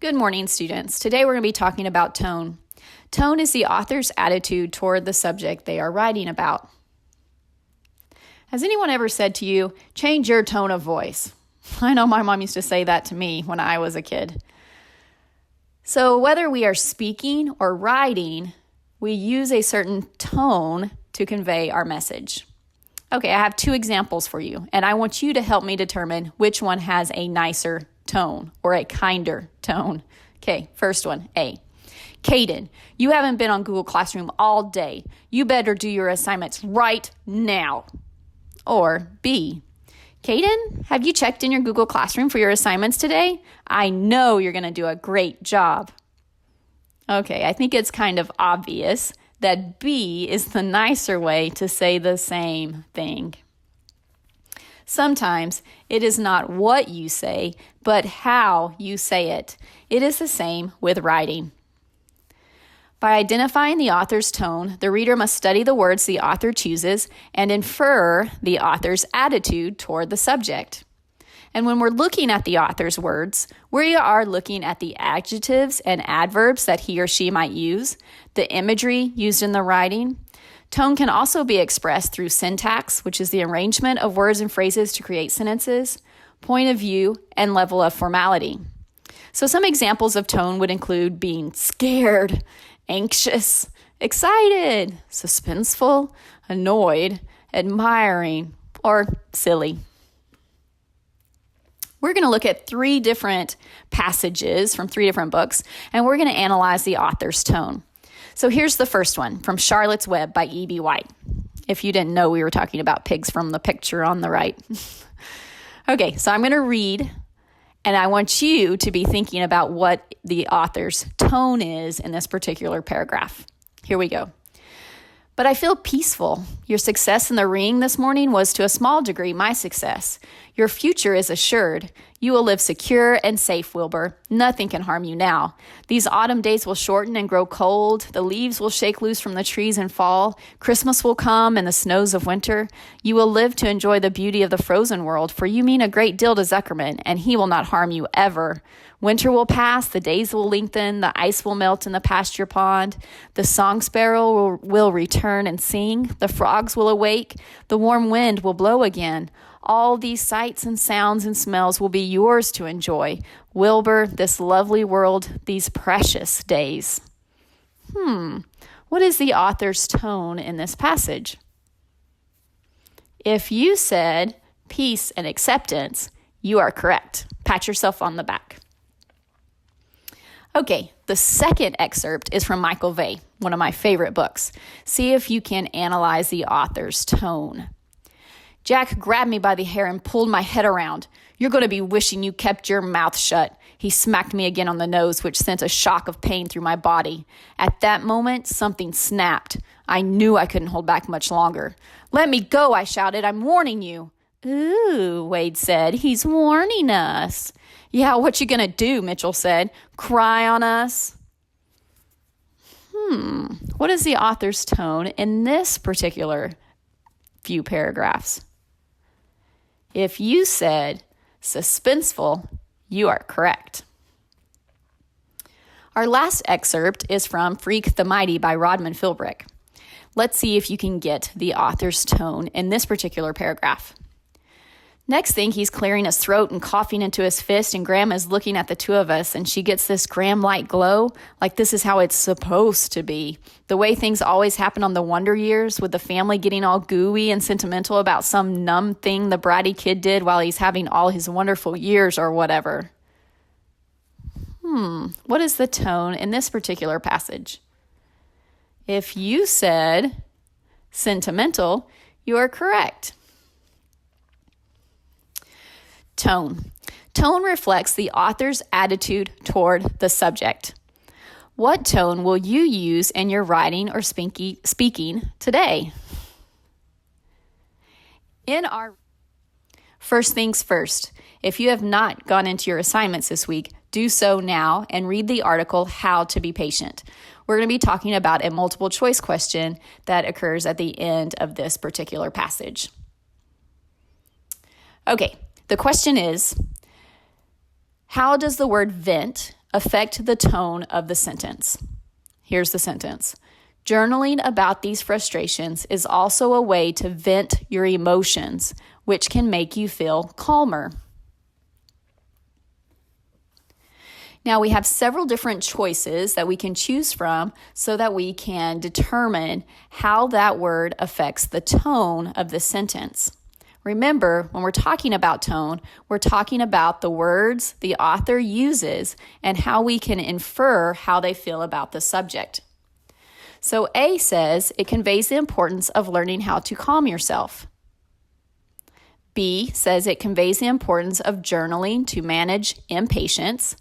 Good morning, students. Today we're going to be talking about tone. Tone is the author's attitude toward the subject they are writing about. Has anyone ever said to you, change your tone of voice? I know my mom used to say that to me when I was a kid. So whether we are speaking or writing, we use a certain tone to convey our message. Okay, I have two examples for you, and I want you to help me determine which one has a nicer tone or a kinder tone. Okay, first one, A. Caden, you haven't been on Google Classroom all day. You better do your assignments right now. Or B. Caden, have you checked in your Google Classroom for your assignments today? I know you're going to do a great job. Okay, I think it's kind of obvious that B is the nicer way to say the same thing. Sometimes it is not what you say, but how you say it. It is the same with writing. By identifying the author's tone, the reader must study the words the author chooses and infer the author's attitude toward the subject. And when we're looking at the author's words, we are looking at the adjectives and adverbs that he or she might use, the imagery used in the writing. Tone can also be expressed through syntax, which is the arrangement of words and phrases to create sentences, point of view, and level of formality. So some examples of tone would include being scared, anxious, excited, suspenseful, annoyed, admiring, or silly. We're going to look at three different passages from three different books, and we're going to analyze the author's tone. So here's the first one, from Charlotte's Web by E.B. White. If you didn't know, we were talking about pigs from the picture on the right. Okay, so I'm going to read, and I want you to be thinking about what the author's tone is in this particular paragraph. Here we go. But I feel peaceful. Your success in the ring this morning was to a small degree my success. Your future is assured. You will live secure and safe, Wilbur. Nothing can harm you now. These autumn days will shorten and grow cold. The leaves will shake loose from the trees and fall. Christmas will come and the snows of winter. You will live to enjoy the beauty of the frozen world, for you mean a great deal to Zuckerman, and he will not harm you ever. Winter will pass, the days will lengthen, the ice will melt in the pasture pond, the song sparrow will return and sing, the frogs will awake, the warm wind will blow again. All these sights and sounds and smells will be yours to enjoy. Wilbur, this lovely world, these precious days. What is the author's tone in this passage? If you said peace and acceptance, you are correct. Pat yourself on the back. Okay, the second excerpt is from Michael Vey, one of my favorite books. See if you can analyze the author's tone. Jack grabbed me by the hair and pulled my head around. You're going to be wishing you kept your mouth shut. He smacked me again on the nose, which sent a shock of pain through my body. At that moment, something snapped. I knew I couldn't hold back much longer. Let me go, I shouted. I'm warning you. Ooh, Wade said. He's warning us. Yeah, what you gonna do, Mitchell said. Cry on us? What is the author's tone in this particular few paragraphs? If you said suspenseful, you are correct. Our last excerpt is from Freak the Mighty by Rodman Philbrick. Let's see if you can get the author's tone in this particular paragraph. Next thing, he's clearing his throat and coughing into his fist, and Grandma's looking at the two of us, and she gets this Graham-like glow, like this is how it's supposed to be. The way things always happen on the Wonder Years, with the family getting all gooey and sentimental about some numb thing the bratty kid did while he's having all his wonderful years or whatever. What is the tone in this particular passage? If you said sentimental, you are correct. Tone. Tone reflects the author's attitude toward the subject. What tone will you use in your writing or speaking today? First things first, if you have not gone into your assignments this week, do so now and read the article, How to Be Patient. We're going to be talking about a multiple choice question that occurs at the end of this particular passage. Okay. The question is, how does the word vent affect the tone of the sentence. Here's the sentence. Journaling about these frustrations is also a way to vent your emotions, which can make you feel calmer. Now we have several different choices that we can choose from so that we can determine how that word affects the tone of the sentence. Remember, when we're talking about tone, we're talking about the words the author uses and how we can infer how they feel about the subject. So A says it conveys the importance of learning how to calm yourself. B says it conveys the importance of journaling to manage impatience.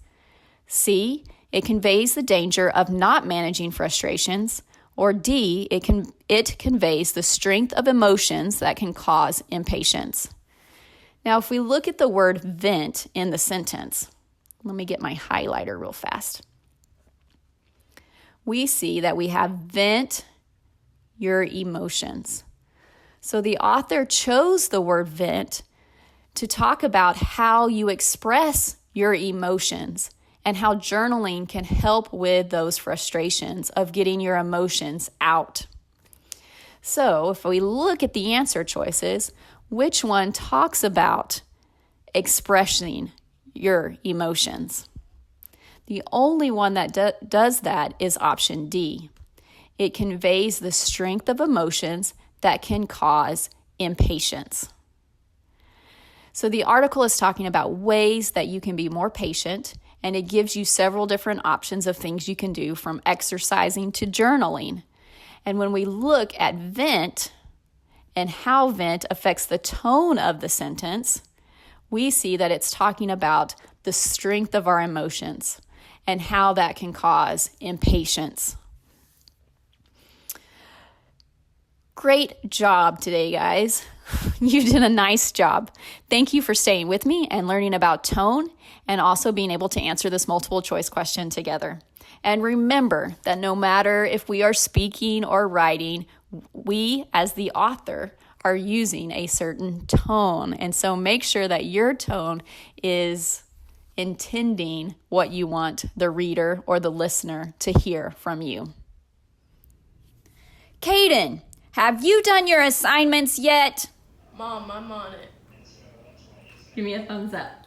C, it conveys the danger of not managing frustrations. Or D, it conveys the strength of emotions that can cause impatience. Now, if we look at the word vent in the sentence, let me get my highlighter real fast. We see that we have vent your emotions. So the author chose the word vent to talk about how you express your emotions and how journaling can help with those frustrations of getting your emotions out. So if we look at the answer choices, which one talks about expressing your emotions? The only one that does that is option D. It conveys the strength of emotions that can cause impatience. So the article is talking about ways that you can be more patient, and it gives you several different options of things you can do from exercising to journaling. And when we look at vent and how vent affects the tone of the sentence, we see that it's talking about the strength of our emotions and how that can cause impatience. Great job today, guys. You did a nice job. Thank you for staying with me and learning about tone and also being able to answer this multiple choice question together. And remember that no matter if we are speaking or writing, we as the author are using a certain tone. And so make sure that your tone is intending what you want the reader or the listener to hear from you. Caden, have you done your assignments yet? Mom, I'm on it. Give me a thumbs up.